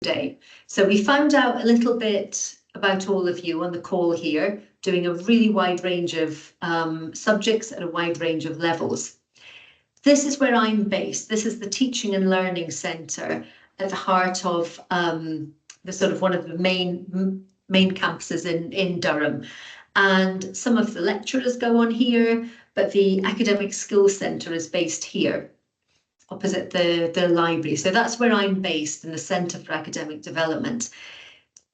today. So we found out a little bit about all of you on the call here, doing a really wide range of subjects at a wide range of levels. This is where I'm based. This is the Teaching and Learning Centre at the heart of the sort of one of the main campuses in Durham. And some of the lecturers go on here, but the Academic Skills Centre is based here, opposite the library. So that's where I'm based, in the Centre for Academic Development.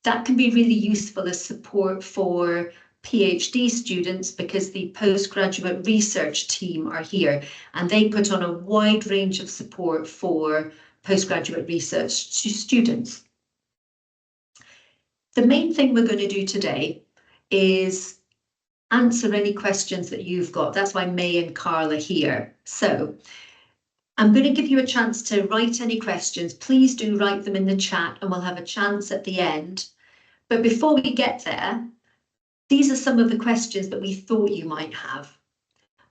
That can be really useful as support for PhD students, because the postgraduate research team are here and they put on a wide range of support for postgraduate research students. The main thing we're going to do today is answer any questions that you've got. That's why May and Carl are here. So I'm going to give you a chance to write any questions. Please do write them in the chat and we'll have a chance at the end. But before we get there, these are some of the questions that we thought you might have.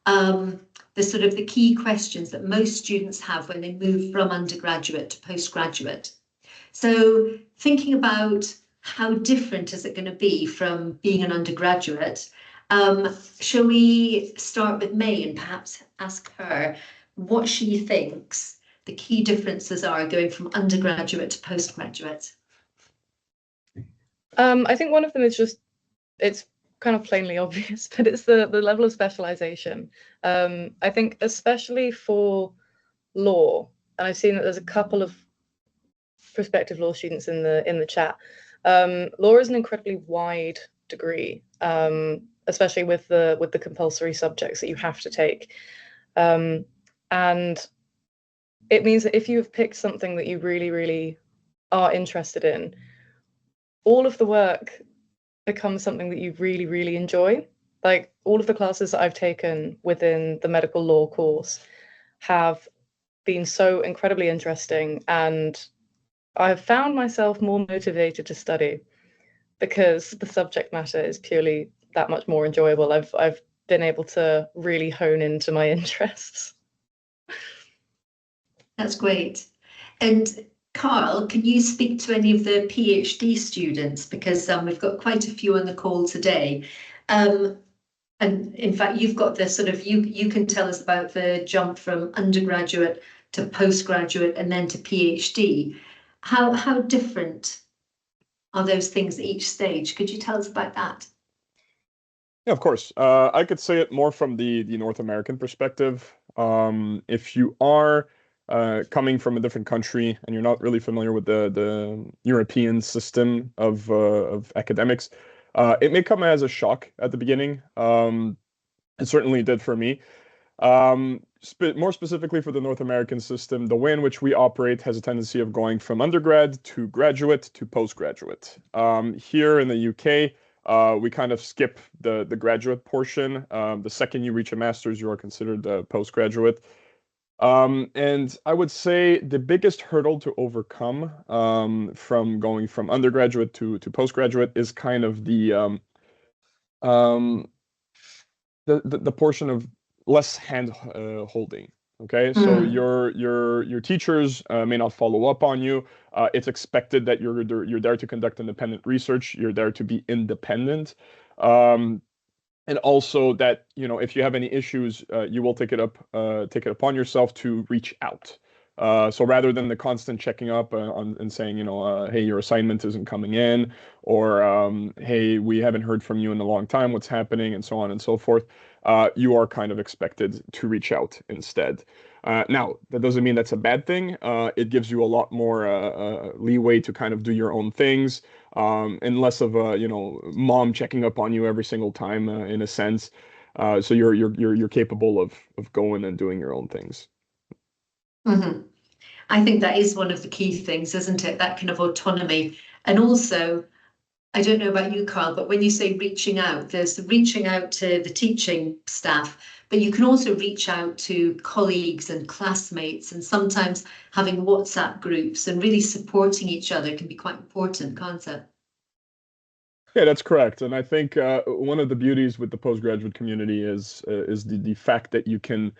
The key questions that most students have when they move from undergraduate to postgraduate. So thinking about how different is it going to be from being an undergraduate, shall we start with May and perhaps ask her what she thinks the key differences are going from undergraduate to postgraduate? I think one of them is just, it's kind of plainly obvious, but it's the level of specialization. I think especially for law, and I've seen that there's a couple of prospective law students in the chat. Law is an incredibly wide degree, especially with the compulsory subjects that you have to take. And it means that if you've picked something that you really, really are interested in, all of the work becomes something that you really, really enjoy. Like all of the classes that I've taken within the medical law course have been so incredibly interesting, and I've found myself more motivated to study because the subject matter is purely that much more enjoyable. I've been able to really hone into my interests. That's great. And Carl, can you speak to any of the PhD students? Because we've got quite a few on the call today. And in fact, you've got the sort of, you can tell us about the jump from undergraduate to postgraduate and then to PhD. How different are those things at each stage? Could you tell us about that? Yeah, of course. I could say it more from the North American perspective. If you are coming from a different country and you're not really familiar with the European system of academics, it may come as a shock at the beginning. It certainly did for me. More specifically for the North American system, the way in which we operate has a tendency of going from undergrad to graduate to postgraduate. Here in the UK, we kind of skip the graduate portion. The second you reach a master's, you are considered a postgraduate. And I would say the biggest hurdle to overcome from going from undergraduate to postgraduate is kind of the portion of less hand holding. Okay, so your teachers may not follow up on you. It's expected that you're there to conduct independent research. You're there to be independent. And also that, if you have any issues, you will take it upon yourself to reach out. So rather than the constant checking up and saying, hey, your assignment isn't coming in, or hey, we haven't heard from you in a long time, what's happening, and so on and so forth, you are kind of expected to reach out instead. Now, that doesn't mean that's a bad thing. It gives you a lot more leeway to kind of do your own things, and less of a, mom checking up on you every single time, in a sense. So you're capable of going and doing your own things. Mm-hmm. I think that is one of the key things, isn't it? That kind of autonomy. And also, I don't know about you, Carl, but when you say reaching out, there's reaching out to the teaching staff, but you can also reach out to colleagues and classmates, and sometimes having WhatsApp groups and really supporting each other can be quite important, can't it? Yeah, that's correct. And I think one of the beauties with the postgraduate community is the fact that you can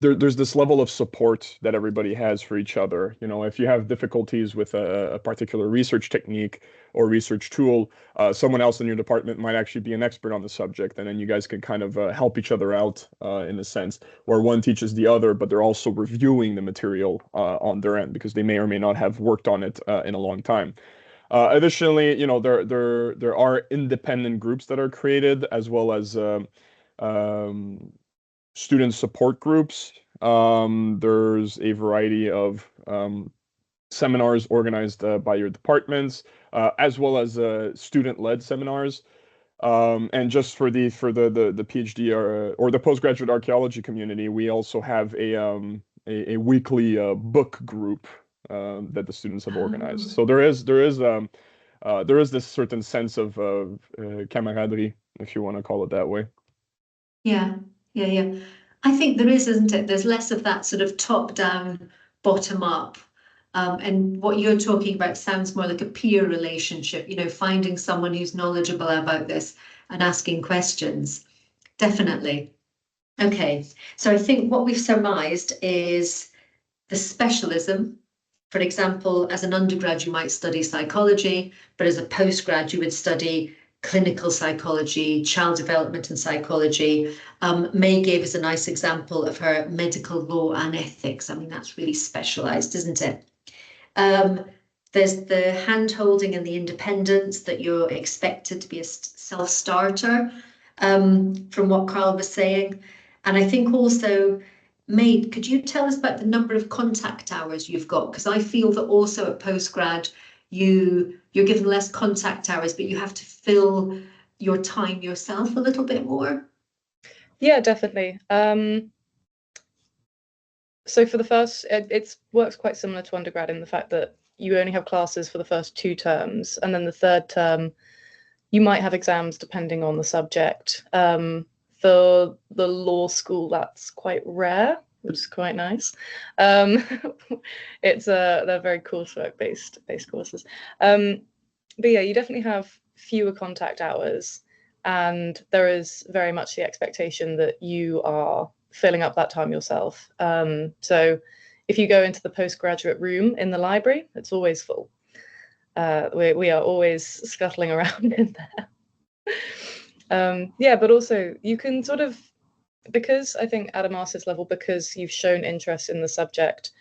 there's this level of support that everybody has for each other. You know, if you have difficulties with a particular research technique or research tool, someone else in your department might actually be an expert on the subject, and then you guys can kind of help each other out in a sense, where one teaches the other, but they're also reviewing the material on their end because they may or may not have worked on it in a long time. Additionally, you know, there are independent groups that are created, as well as um, student support groups. There's a variety of seminars organized by your departments, as well as student-led seminars. And just for the PhD or the postgraduate archaeology community, we also have a weekly book group that the students have organized. So there is this certain sense of camaraderie, if you want to call it that way. Yeah, yeah, yeah. I think there is, isn't it? There's less of that sort of top down, bottom up. And what you're talking about sounds more like a peer relationship, you know, finding someone who's knowledgeable about this and asking questions. Definitely. Okay, so I think what we've surmised is the specialism. For example, as an undergrad, you might study psychology, but as a postgrad, you would study clinical psychology, child development and psychology. May gave us a nice example of her medical law and ethics. I mean, that's really specialized, isn't it? There's the hand-holding and the independence that you're expected to be a self-starter, from what Carl was saying. And I think also, May, could you tell us about the number of contact hours you've got? Because I feel that also at postgrad, you're given less contact hours, but you have to fill your time yourself a little bit more. Yeah, definitely. So for the first, it works quite similar to undergrad in the fact that you only have classes for the first 2 terms, and then the third term, you might have exams depending on the subject. For the law school, that's quite rare, which is quite nice. They're very coursework based courses. But yeah, you definitely have fewer contact hours, and there is very much the expectation that you are filling up that time yourself. So if you go into the postgraduate room in the library, it's always full. We are always scuttling around in there. Yeah, but also you can sort of, because I think at a master's level, because you've shown interest in the subject,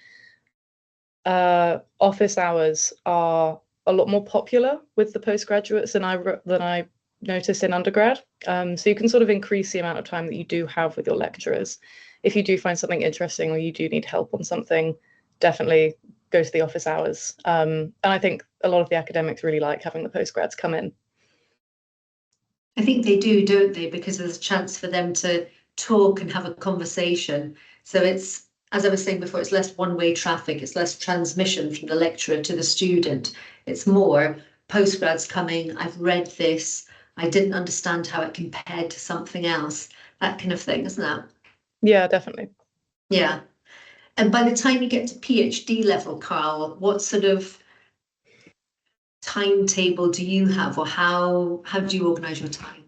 office hours are a lot more popular with the postgraduates than I noticed in undergrad. So you can sort of increase the amount of time that you do have with your lecturers. If you do find something interesting or you do need help on something, definitely go to the office hours. And I think a lot of the academics really like having the postgrads come in. I think they do, don't they? Because there's a chance for them to talk and have a conversation. So it's, as I was saying before, it's less one-way traffic, it's less transmission from the lecturer to the student. It's more postgrads coming, I've read this, I didn't understand how it compared to something else, that kind of thing, isn't that? Yeah, definitely. Yeah. And by the time you get to PhD level, Carl, what sort of timetable do you have, or how do you organize your time?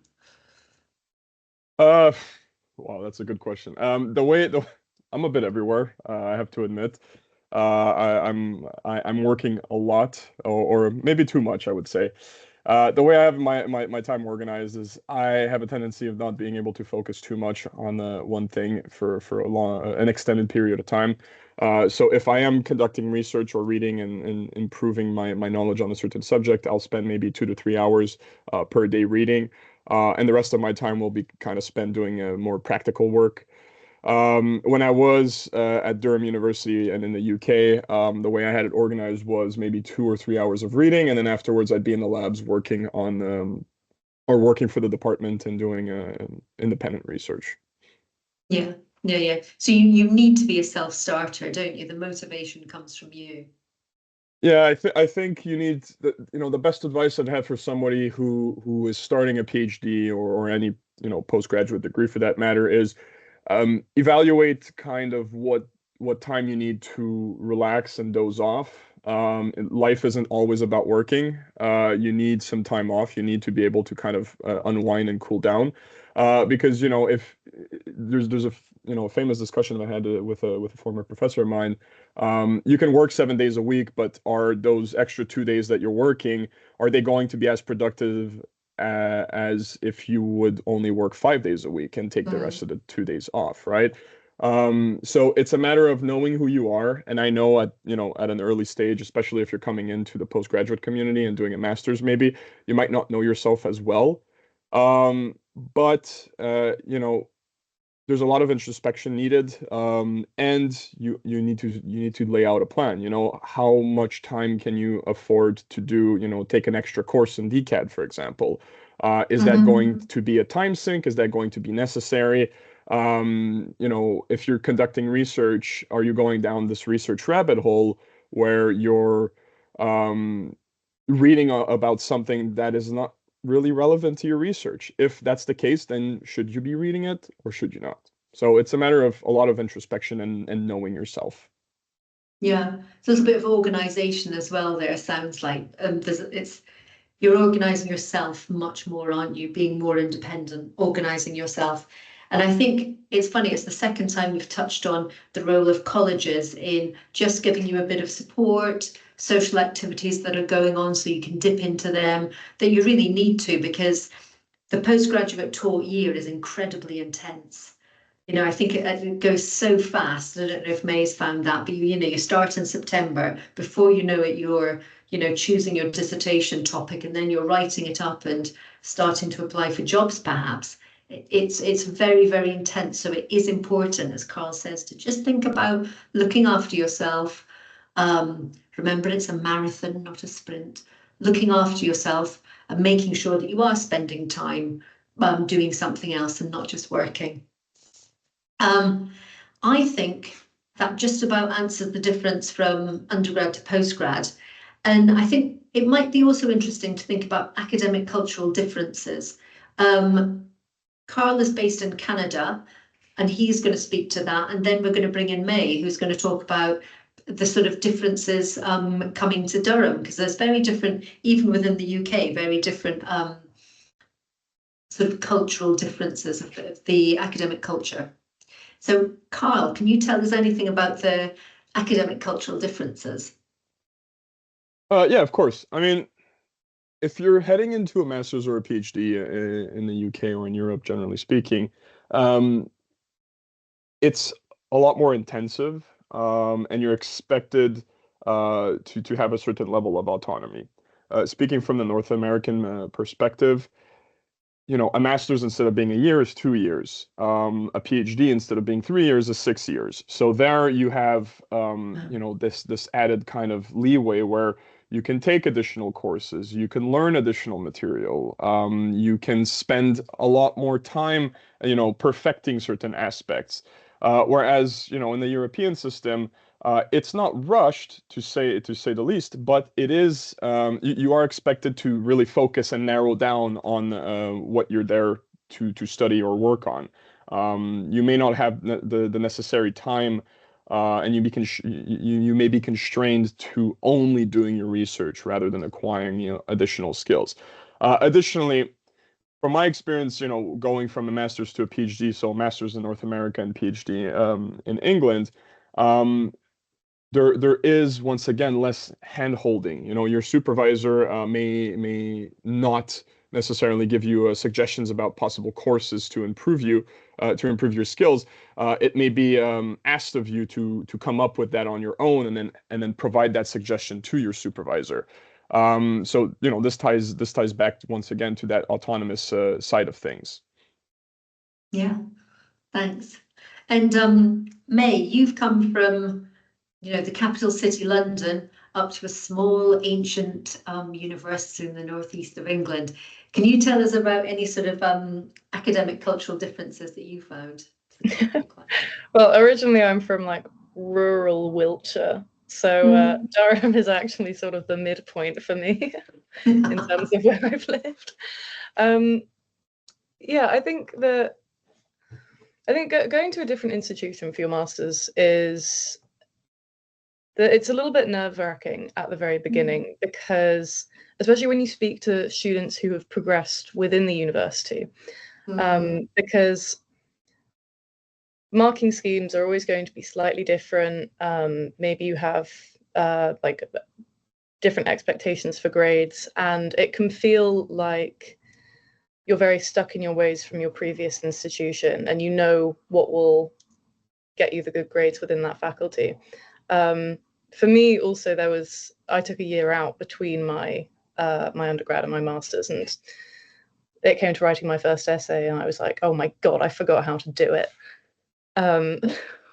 Wow, that's a good question. I'm a bit everywhere, I have to admit. I'm working a lot, or maybe too much, I would say. The way I have my time organized is I have a tendency of not being able to focus too much on one thing for an extended period of time. So if I am conducting research or reading and improving my knowledge on a certain subject, I'll spend maybe 2 to 3 hours per day reading, and the rest of my time will be kind of spent doing more practical work. When I was at Durham University and in the UK, the way I had it organized was maybe 2 or 3 hours of reading, and then afterwards I'd be in the labs working on or working for the department and doing independent research. Yeah, yeah. So you need to be a self-starter, don't you? The motivation comes from you. Yeah, I think you need the best advice I've had for somebody who is starting a PhD or any postgraduate degree for that matter is evaluate kind of what what time you need to relax and doze off. Life isn't always about working. You need some time off. You need to be able to kind of unwind and cool down. Because, you know, if there's a a famous discussion I had with a former professor of mine. You can work 7 days a week, but are those extra 2 days that you're working, are they going to be as productive as if you would only work 5 days a week and take the rest of the 2 days off, right? So it's a matter of knowing who you are. And I know at an early stage, especially if you're coming into the postgraduate community and doing a master's, maybe you might not know yourself as well. But there's a lot of introspection needed, and you need to lay out a plan. How much time can you afford to do, take an extra course in DCAD, for example. Is that going to be a time sink? Is that going to be necessary? If you're conducting research, are you going down this research rabbit hole where you're reading about something that is not really relevant to your research? If that's the case, then should you be reading it or should you not? So it's a matter of a lot of introspection and knowing yourself. Yeah, so there's a bit of organization as well there, sounds like. You're organizing yourself much more, aren't you? Being more independent, organizing yourself. And I think it's funny, it's the second time we've touched on the role of colleges in just giving you a bit of support, social activities that are going on so you can dip into them, that you really need to, because the postgraduate taught year is incredibly intense. I think it goes so fast. I don't know if May's found that, but you start in September, before you know it, you're choosing your dissertation topic, and then you're writing it up and starting to apply for jobs perhaps. It's very, very intense. So it is important, as Carl says, to just think about looking after yourself. Remember, it's a marathon, not a sprint. Looking after yourself and making sure that you are spending time doing something else and not just working. I think that just about answered the difference from undergrad to postgrad. And I think it might be also interesting to think about academic cultural differences. Carl is based in Canada, and he's going to speak to that. And then we're going to bring in May, who's going to talk about the sort of differences coming to Durham, because there's very different, even within the UK, very different sort of cultural differences of the academic culture. So, Carl, can you tell us anything about the academic cultural differences? Yeah, of course. I mean, if you're heading into a master's or a PhD in the UK or in Europe, generally speaking, it's a lot more intensive, and you're expected to have a certain level of autonomy. Speaking from the North American perspective, a master's, instead of being a year, is 2 years. A PhD, instead of being 3 years, is 6 years. So there you have this added kind of leeway where you can take additional courses, you can learn additional material, you can spend a lot more time perfecting certain aspects. Whereas in the European system, it's not rushed, to say the least, but it is. You are expected to really focus and narrow down on what you're there to study or work on. You may not have the necessary time, and you may be constrained to only doing your research rather than acquiring additional skills. Additionally, from my experience, going from a master's to a PhD, so a master's in North America and PhD in England. There is, once again, less hand-holding. Your supervisor may not necessarily give you suggestions about possible courses to improve your skills. It may be asked of you to come up with that on your own, and then provide that suggestion to your supervisor. So this ties back once again to that autonomous side of things. Yeah, thanks. And May, you've come from the capital city, London, up to a small ancient university in the northeast of England. Can you tell us about any sort of academic cultural differences that you found? Well, originally I'm from rural Wiltshire, so Durham is actually sort of the midpoint for me in terms of where I've lived. Yeah, I think that I think going to a different institution for your master's is that it's a little bit nerve-wracking at the very beginning, because especially when you speak to students who have progressed within the university, because marking schemes are always going to be slightly different. Maybe you have like different expectations for grades, and it can feel like you're very stuck in your ways from your previous institution, and you know what will get you the good grades within that faculty. For me, also, I took a year out between my undergrad and my master's, and it came to writing my first essay, and I was like, oh my God, I forgot how to do it,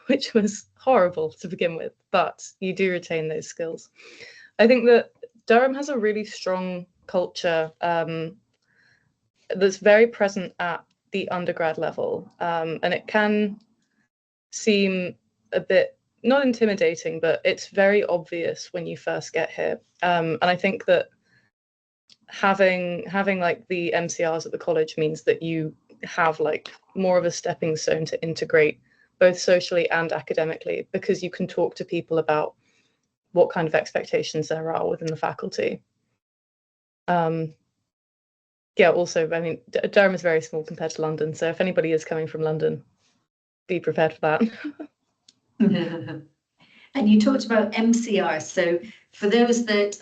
which was horrible to begin with, but you do retain those skills. I think that Durham has a really strong culture that's very present at the undergrad level, and it can seem a bit not intimidating, but it's very obvious when you first get here. And I think that having like the MCRs at the college means that you have like more of a stepping stone to integrate both socially and academically, because you can talk to people about what kind of expectations there are within the faculty. Yeah, also, I mean, Durham is very small compared to London, so if anybody is coming from London, be prepared for that. And you talked about MCR. So for those that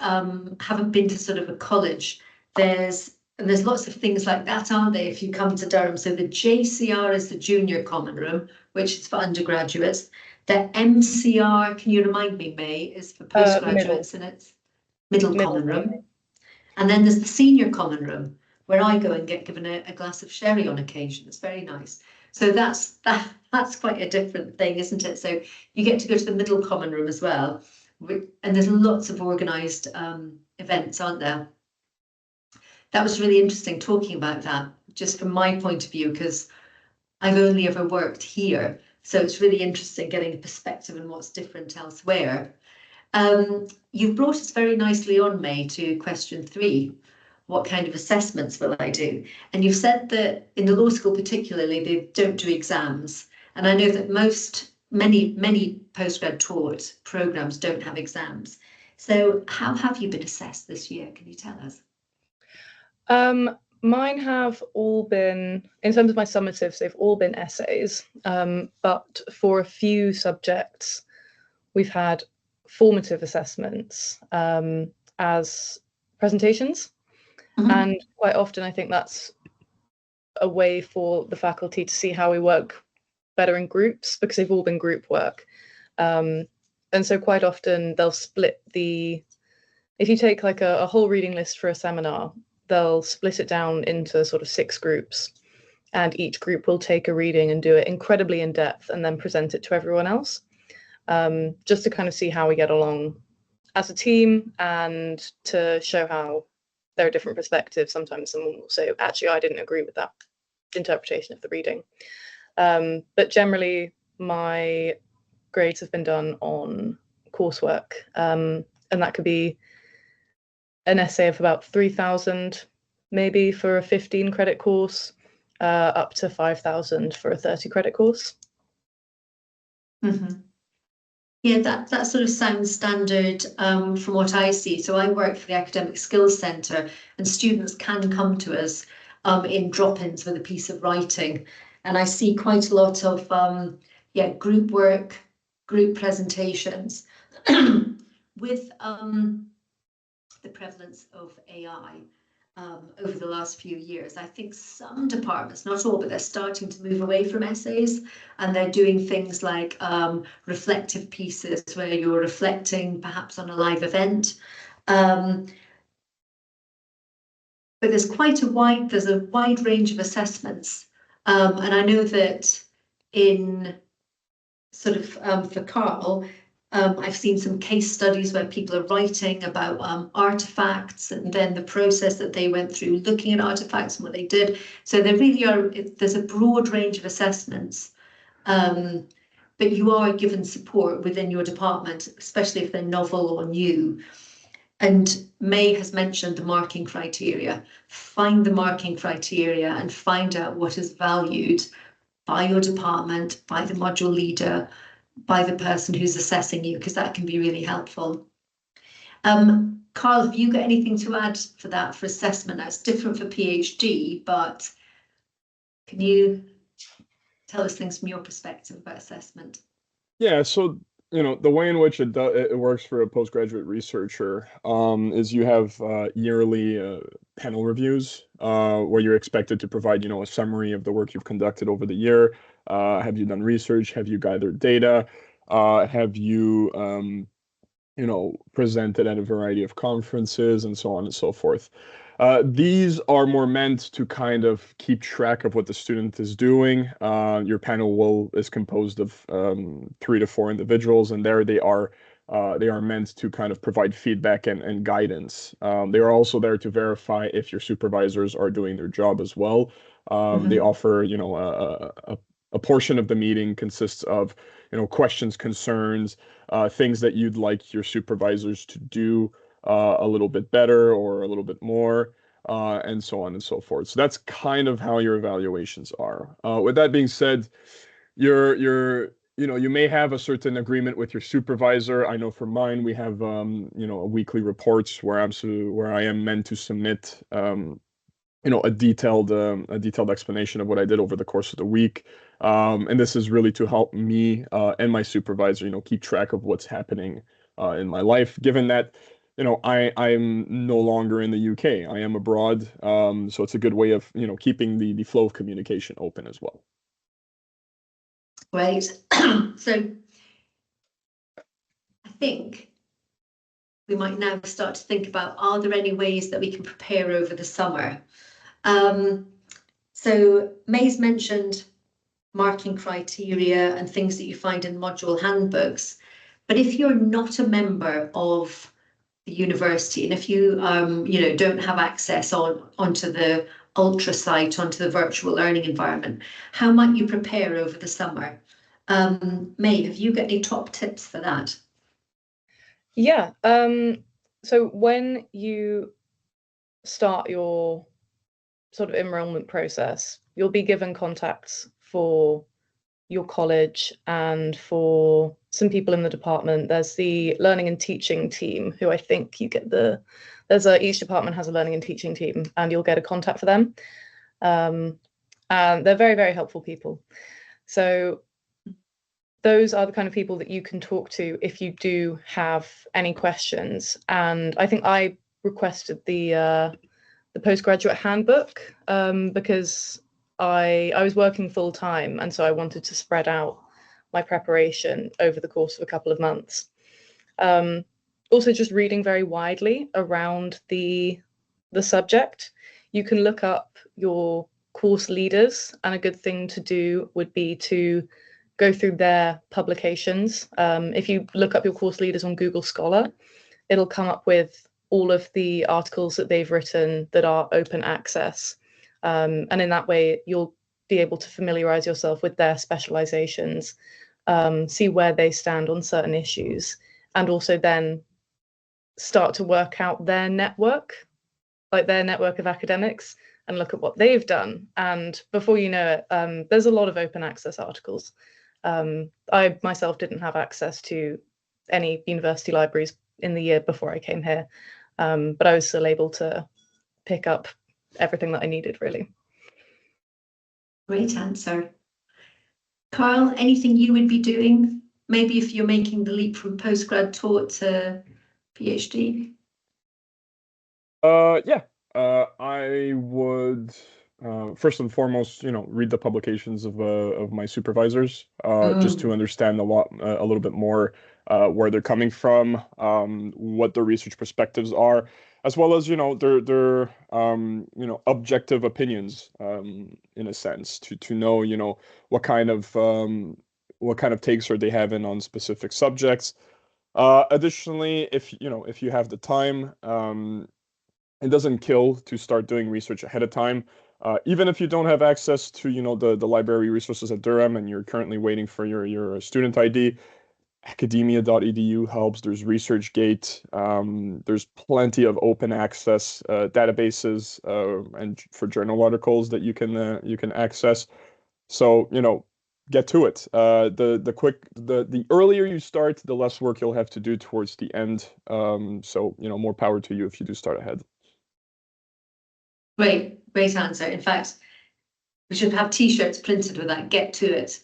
haven't been to sort of a college, there's lots of things like that, aren't there, if you come to Durham? So the JCR is the junior common room, which is for undergraduates. The MCR, can you remind me, May, is for postgraduates, and it's middle common room. And then there's the senior common room, where I go and get given a glass of sherry on occasion. It's very nice. So that's quite a different thing, isn't it? So you get to go to the middle common room as well. And there's lots of organised events, aren't there? That was really interesting talking about that, just from my point of view, because I've only ever worked here. So it's really interesting getting a perspective on what's different elsewhere. You've brought us very nicely on, May, to question 3. What kind of assessments will I do? And you've said that in the law school particularly, they don't do exams. And I know that many postgrad taught programs don't have exams. So how have you been assessed this year? Can you tell us? Mine have all been, in terms of my summatives, they've all been essays. But for a few subjects, we've had formative assessments as presentations. And quite often, I think that's a way for the faculty to see how we work better in groups, because they've all been group work. And so quite often they'll split if you take like a whole reading list for a seminar, they'll split it down into sort of 6 groups, and each group will take a reading and do it incredibly in depth and then present it to everyone else, just to kind of see how we get along as a team, and to show how there are different perspectives. Sometimes someone will say, actually, I didn't agree with that interpretation of the reading. But generally, my grades have been done on coursework, and that could be an essay of about 3,000, maybe for a 15 credit course, up to 5,000 for a 30 credit course. Yeah, that sort of sounds standard from what I see. So I work for the Academic Skills Centre, and students can come to us in drop-ins with a piece of writing. And I see quite a lot of group work, group presentations. With the prevalence of AI over the last few years, I think some departments, not all, but they're starting to move away from essays, and they're doing things like reflective pieces where you're reflecting perhaps on a live event. But there's a wide range of assessments, and I know that in sort of for Carl, I've seen some case studies where people are writing about artifacts, and then the process that they went through looking at artifacts and what they did. So there really there's a broad range of assessments, but you are given support within your department, especially if they're novel or new. And May has mentioned the marking criteria. Find the marking criteria and find out what is valued by your department, by the module leader, by the person who's assessing you, because that can be really helpful. Carl, have you got anything to add for that, for assessment? That's different for PhD, but can you tell us things from your perspective about assessment? Yeah, so the way in which it works for a postgraduate researcher is you have yearly panel reviews where you're expected to provide a summary of the work you've conducted over the year. Have you done research? Have you gathered data? Have you presented at a variety of conferences and so on and so forth. These are more meant to kind of keep track of what the student is doing. Your panel is composed of 3 to 4 individuals, and there they are meant to kind of provide feedback and guidance. They are also there to verify if your supervisors are doing their job as well. They offer, a portion of the meeting consists of, questions, concerns, things that you'd like your supervisors to do a little bit better or a little bit more, and so on and so forth. So that's kind of how your evaluations are. With that being said, you may have a certain agreement with your supervisor. I know for mine, we have a weekly reports where I am meant to submit a detailed explanation of what I did over the course of the week. And this is really to help me and my supervisor, keep track of what's happening in my life, given that, I'm no longer in the UK. I am abroad. So it's a good way of, keeping the flow of communication open as well. Great. So I think we might now start to think about, are there any ways that we can prepare over the summer? So May's mentioned marking criteria and things that you find in module handbooks, but if you're not a member of the university, and if you don't have access onto the Ultra site, onto the virtual learning environment, how might you prepare over the summer? May, have you got any top tips for that? Yeah. So when you start your sort of enrollment process, you'll be given contacts for your college and for some people in the department. There's the learning and teaching team, who I think you get each department has a learning and teaching team, and you'll get a contact for them. And they're very, very helpful people. So those are the kind of people that you can talk to if you do have any questions. And I think I requested the postgraduate handbook because I was working full time, and so I wanted to spread out my preparation over the course of a couple of months. Also, just reading very widely around the subject. You can look up your course leaders, and a good thing to do would be to go through their publications. If you look up your course leaders on Google Scholar, it'll come up with all of the articles that they've written that are open access. And in that way, you'll be able to familiarize yourself with their specializations, see where they stand on certain issues, and also then start to work out their network, like their network of academics, and look at what they've done. And before you know it, there's a lot of open access articles. I myself didn't have access to any university libraries in the year before I came here, but I was still able to pick up everything that I needed, really. Great answer. Carl, anything you would be doing, maybe if you're making the leap from postgrad taught to PhD? Yeah, I would first and foremost, read the publications of my supervisors, just to understand a little bit more where they're coming from, what their research perspectives are, as well as their objective opinions, in a sense, to know what kind of takes are they having on specific subjects. Additionally, if you have the time, it doesn't kill to start doing research ahead of time. Even if you don't have access to, the library resources at Durham and you're currently waiting for your student ID, academia.edu helps. There's ResearchGate. There's plenty of open access databases and for journal articles that you can access. So, get to it. The earlier you start, the less work you'll have to do towards the end. So, more power to you if you do start ahead. Great answer. In fact, we should have T-shirts printed with that, get to it.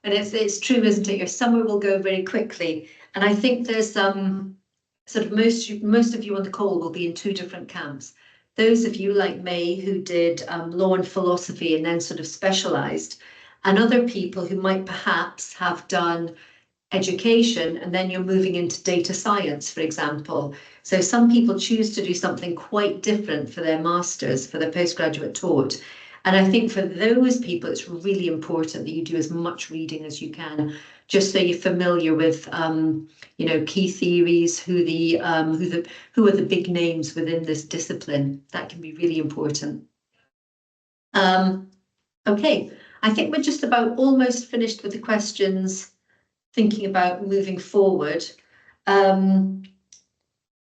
And it's true, isn't it? Your summer will go very quickly. And I think there's sort of most of you on the call will be in two different camps. Those of you like May who did law and philosophy and then sort of specialized, and other people who might perhaps have done education and then you're moving into data science, for example. So some people choose to do something quite different for their masters, for their postgraduate taught. And I think for those people, it's really important that you do as much reading as you can, just so you're familiar with, key theories, who are the big names within this discipline. That can be really important. Okay, I think we're just about almost finished with the questions, thinking about moving forward.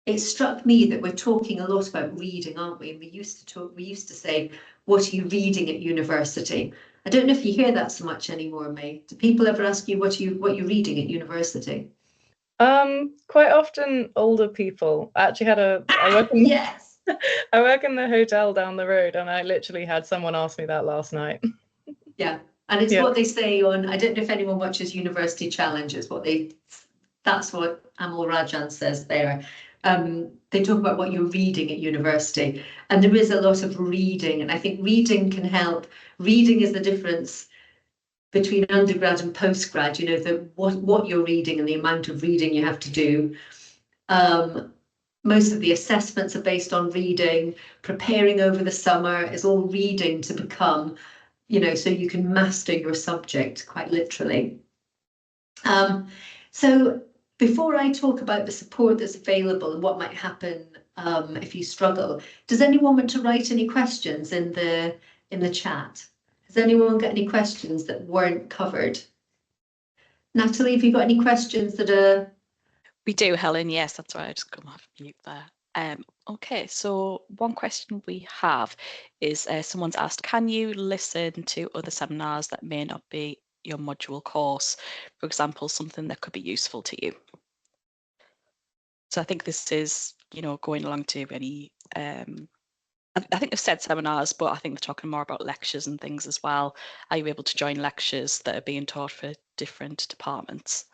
It struck me that we're talking a lot about reading, aren't we? And we used to say, what are you reading at university? I don't know if you hear that so much anymore, May. Do people ever ask you what you're reading at university? Quite often older people. I actually had Yes. I work in the hotel down the road, and I literally had someone ask me that last night. Yeah, and it's what they say on, I don't know if anyone watches University Challenges, that's what Amal Rajan says there. They talk about what you're reading at university, and there is a lot of reading, and I think reading can help. Reading is the difference between undergrad and postgrad, what you're reading and the amount of reading you have to do. Most of the assessments are based on reading. Preparing over the summer is all reading to become, so you can master your subject quite literally. So before I talk about the support that's available and what might happen if you struggle, does anyone want to write any questions in the chat? Has anyone got any questions that weren't covered? Natalie, have you got any questions that are? We do, Helen. Yes, that's right. I just come off mute there. Okay, so one question we have is someone's asked, can you listen to other seminars that may not be your module course? For example, something that could be useful to you. So I think this is, going along to any, I think they've said seminars, but I think they're talking more about lectures and things as well. Are you able to join lectures that are being taught for different departments?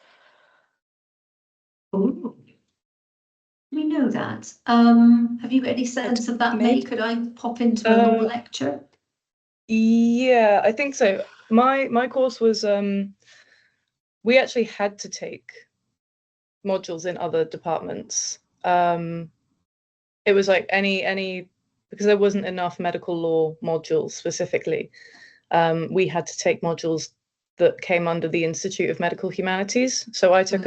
Oh, we know that. Have you got any sense of that, May? Could I pop into a lecture? Yeah, I think so. My course was we actually had to take modules in other departments. It was like any because there wasn't enough medical law modules specifically. We had to take modules that came under the Institute of Medical Humanities. So I took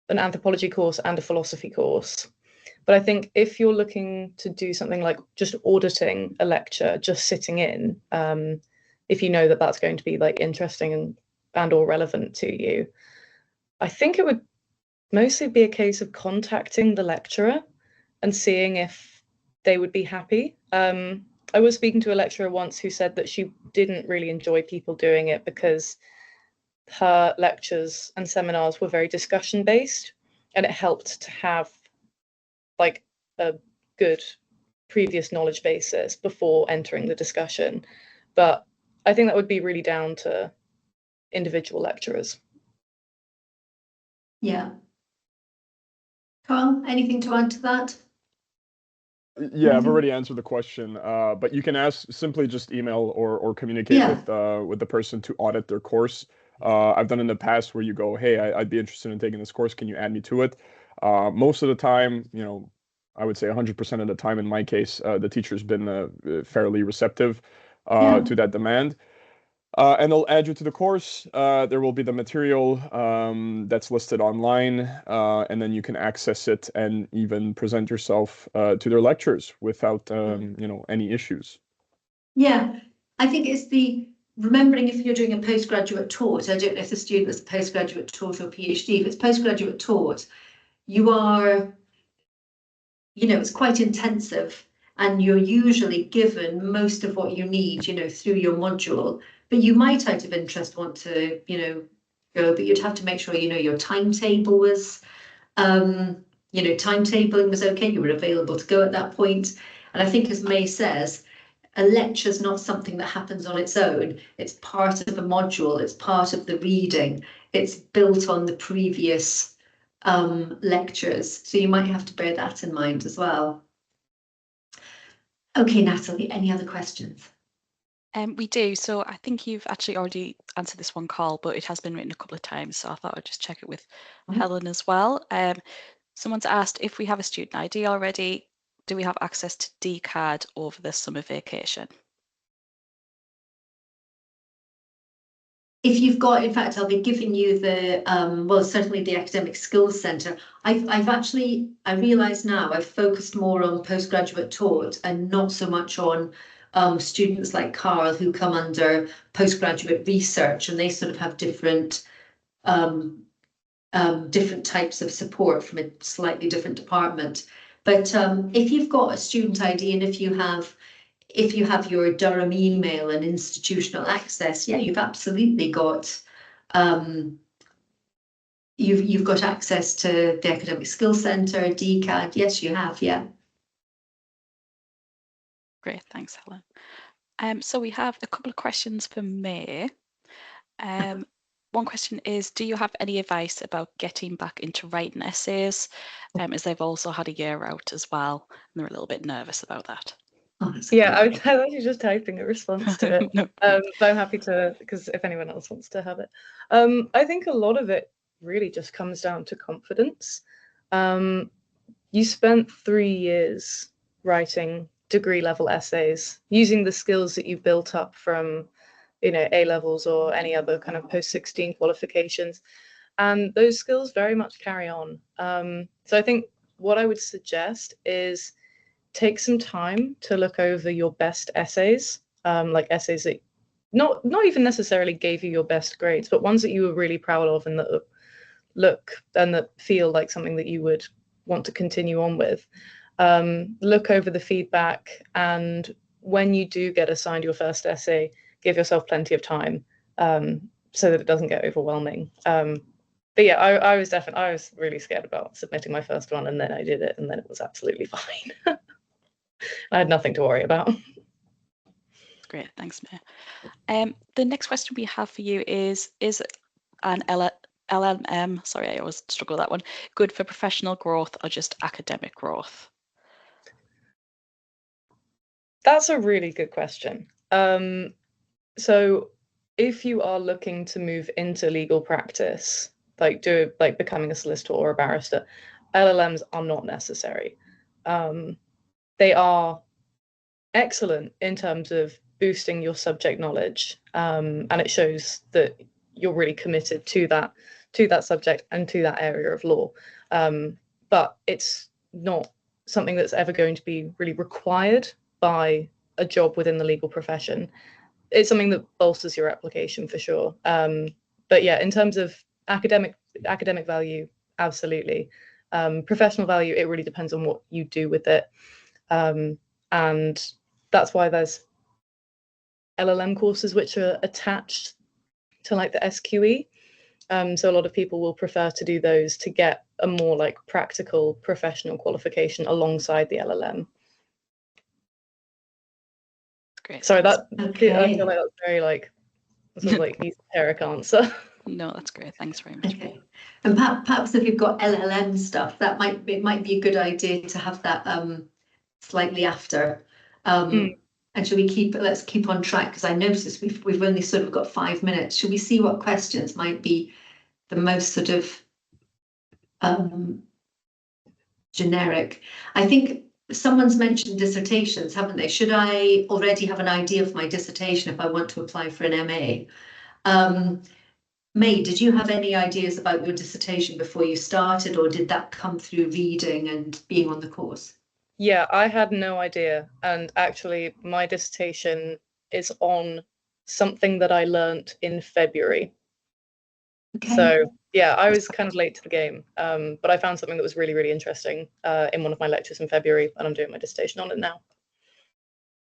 an anthropology course and a philosophy course. But I think if you're looking to do something like just auditing a lecture, just sitting in, if you know that that's going to be like interesting and or relevant to you, I think it would mostly be a case of contacting the lecturer and seeing if they would be happy. I was speaking to a lecturer once who said that she didn't really enjoy people doing it because her lectures and seminars were very discussion based, and it helped to have like a good previous knowledge basis before entering the discussion. But I think that would be really down to individual lecturers. Yeah. Carl, anything to add to that? Yeah, I've already answered the question, but you can simply just email or communicate with the person to audit their course. I've done in the past where you go, hey, I'd be interested in taking this course. Can you add me to it? Most of the time, I would say 100% of the time in my case, the teacher's been fairly receptive to that demand. And they'll add you to the course. There will be the material that's listed online, and then you can access it and even present yourself to their lectures without, any issues. Yeah, I think it's remembering if you're doing a postgraduate taught, I don't know if the student is a postgraduate taught or PhD, if it's postgraduate taught, you are, it's quite intensive. and you're usually given most of what you need, you know, through your module. But you might, out of interest, want to, you know, go, but you'd have to make sure, you know, your timetable was, you know, timetabling was okay, you were available to go at that point. And I think, as May says, a lecture is not something that happens on its own. It's part of a module, it's part of the reading, it's built on the previous lectures. So you might have to bear that in mind as well. Okay, Natalie, any other questions? We do. So I think you've actually already answered this one, Carl, but it has been written a couple of times. So I thought I'd just check it with Helen as well. Someone's asked if we have a student ID already, do we have access to DCAD over the summer vacation? If you've got, in fact, I'll be giving you the, well, certainly the Academic Skills Centre. I've actually, I realise now I've focused more on postgraduate taught and not so much on students like Carl who come under postgraduate research, and they sort of have different different types of support from a slightly different department. But if you've got a student ID and if you have your Durham email and institutional access, yeah, you've absolutely got you've got access to the Academic Skills Centre, DCAD. Yes, you have, yeah. Great, thanks, Helen. So we have a couple of questions for May. One question is, do you have any advice about getting back into writing essays, as they've also had a year out as well, and they're a little bit nervous about that? Oh, Yeah, I was actually just typing a response to it. No. But I'm happy to, because if anyone else wants to have it. I think a lot of it really just comes down to confidence. You spent 3 years writing degree level essays using the skills that you've built up from, you know, A levels or any other kind of post-16 qualifications. And those skills very much carry on. So I think what I would suggest is take some time to look over your best essays, like essays that not even necessarily gave you your best grades, but ones that you were really proud of and that look and that feel like something that you would want to continue on with. Look over the feedback, and when you do get assigned your first essay, give yourself plenty of time so that it doesn't get overwhelming. But yeah, I was really scared about submitting my first one, and then I did it, and then it was absolutely fine. I had nothing to worry about. Great, thanks, May. The next question we have for you is an LLM, sorry, I always struggle with that one, good for professional growth or just academic growth? That's a really good question. So if you are looking to move into legal practice, like becoming a solicitor or a barrister, LLMs are not necessary. They are excellent in terms of boosting your subject knowledge, and it shows that you're really committed to that subject and to that area of law. But it's not something that's ever going to be really required by a job within the legal profession. It's something that bolsters your application for sure. But yeah, in terms of academic value, absolutely. Professional value, it really depends on what you do with it. And that's why there's LLM courses which are attached to like the SQE. So a lot of people will prefer to do those to get a more like practical professional qualification alongside the LLM. Great. Sorry, Okay. I feel like that's very like sort of like esoteric answer. No, that's great. Thanks very much. Okay, and perhaps if you've got LLM stuff, it might be a good idea to have that slightly after. And should we let's keep on track, because I noticed we've only sort of got 5 minutes. Should we see what questions might be the most sort of generic? I think someone's mentioned dissertations, haven't they? Should I already have an idea of my dissertation if I want to apply for an MA? May, did you have any ideas about your dissertation before you started, or did that come through reading and being on the course? Yeah, I had no idea. And actually, my dissertation is on something that I learnt in February. Okay. So yeah, I was kind of late to the game, but I found something that was really, really interesting in one of my lectures in February, and I'm doing my dissertation on it now.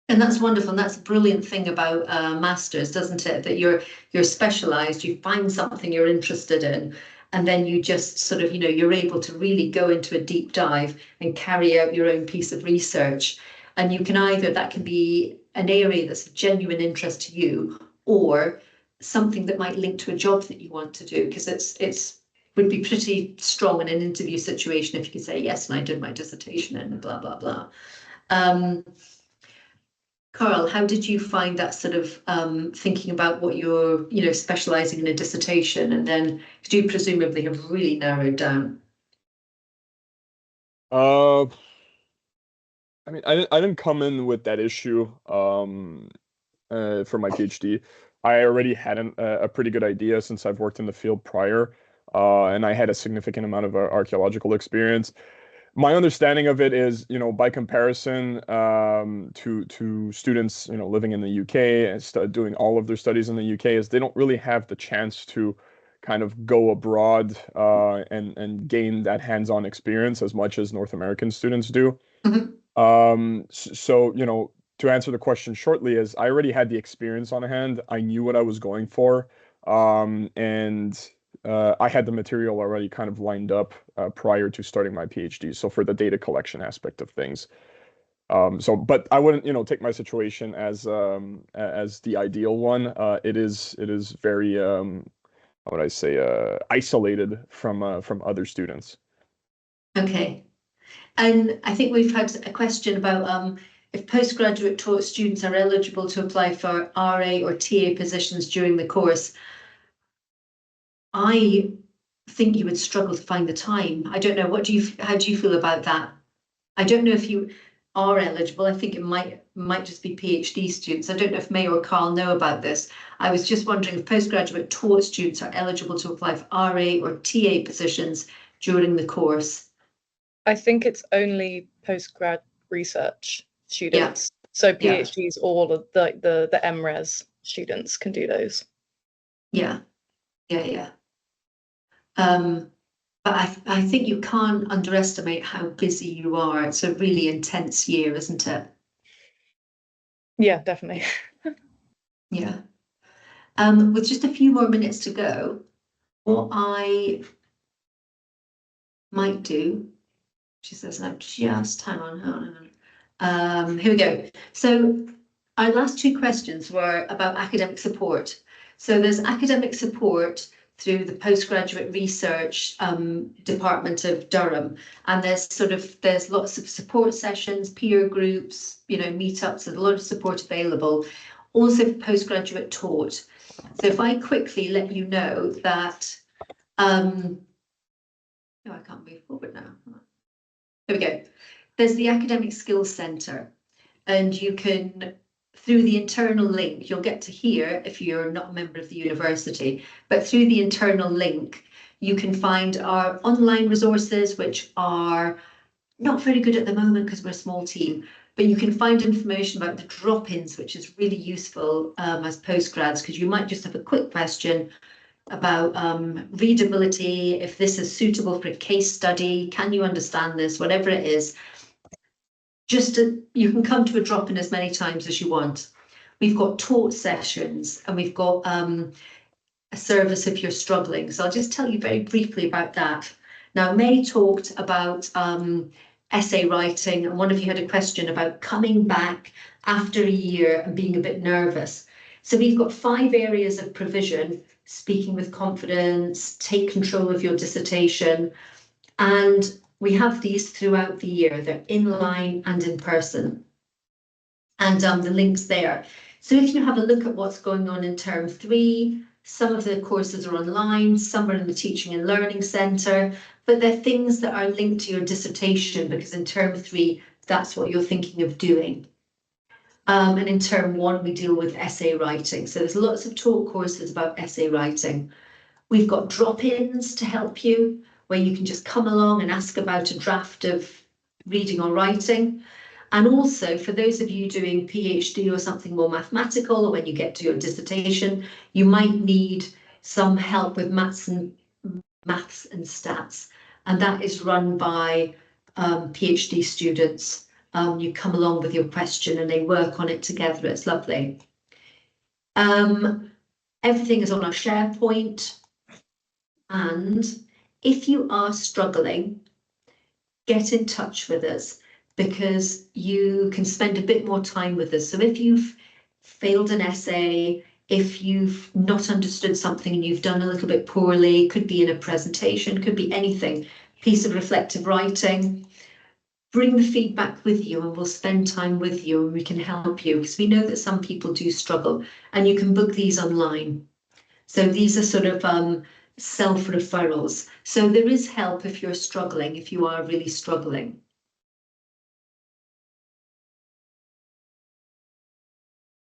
And that's wonderful. And that's a brilliant thing about masters, doesn't it? That you're specialized, you find something you're interested in, and then you just sort of, you're able to really go into a deep dive and carry out your own piece of research. And you can that can be an area that's of genuine interest to you, or something that might link to a job that you want to do, because it's would be pretty strong in an interview situation if you could say, yes, and I did my dissertation in blah, blah, blah. Carl, how did you find that sort of thinking about what you're, specializing in a dissertation, and then did you presumably have really narrowed down? I mean, I didn't come in with that issue for my PhD. I already had a pretty good idea since I've worked in the field prior, and I had a significant amount of archaeological experience. My understanding of it is, by comparison to students, living in the UK and doing all of their studies in the UK, is they don't really have the chance to kind of go abroad and gain that hands-on experience as much as North American students do. So, to answer the question shortly, is I already had the experience on hand. I knew what I was going for, and I had the material already kind of lined up prior to starting my PhD. So for the data collection aspect of things, but I wouldn't, take my situation as the ideal one. It is very, how would I say, isolated from other students. Okay. And I think we've had a question about if postgraduate taught students are eligible to apply for RA or TA positions during the course. I think you would struggle to find the time. I don't know. How do you feel about that? I don't know if you are eligible. I think it might just be PhD students. I don't know if May or Carl know about this. I was just wondering if postgraduate taught students are eligible to apply for RA or TA positions during the course. I think it's only postgrad research students. Yeah. So PhDs, all of the MRes students can do those. Yeah. But I think you can't underestimate how busy you are. It's a really intense year, isn't it? Yeah, definitely. Yeah. With just a few more minutes to go, what I might do, she says, no, just hang on. Here we go. So our last two questions were about academic support. So there's academic support through the postgraduate research department of Durham, and there's lots of support sessions, peer groups, meetups. There's a lot of support available. Also for postgraduate taught. So if I quickly let you know that, no, I can't move forward now. There we go. There's the Academic Skills Centre, and you can, through the internal link, you'll get to here if you're not a member of the university, but through the internal link, you can find our online resources, which are not very good at the moment because we're a small team, but you can find information about the drop-ins, which is really useful as postgrads, because you might just have a quick question about readability, if this is suitable for a case study, can you understand this, whatever it is. You can come to a drop-in as many times as you want. We've got taught sessions, and we've got a service if you're struggling. So I'll just tell you very briefly about that. Now, May talked about essay writing, and one of you had a question about coming back after a year and being a bit nervous. So we've got 5 areas of provision: speaking with confidence, take control of your dissertation, and we have these throughout the year. They're in-line and in person. And the link's there. So if you have a look at what's going on in term 3, some of the courses are online, some are in the Teaching and Learning Centre, but they're things that are linked to your dissertation, because in term 3, that's what you're thinking of doing. And in term 1, we deal with essay writing. So there's lots of talk courses about essay writing. We've got drop-ins to help you, where you can just come along and ask about a draft of reading or writing. And also for those of you doing PhD or something more mathematical, or when you get to your dissertation, you might need some help with maths and stats. And that is run by PhD students you come along with your question and they work on it together. It's lovely. Everything is on our SharePoint. And if you are struggling, get in touch with us, because you can spend a bit more time with us. So if you've failed an essay, if you've not understood something and you've done a little bit poorly, could be in a presentation, could be anything, piece of reflective writing, bring the feedback with you and we'll spend time with you and we can help you, because we know that some people do struggle, and you can book these online. So these are sort of self-referrals. So there is help if you're struggling, if you are really struggling.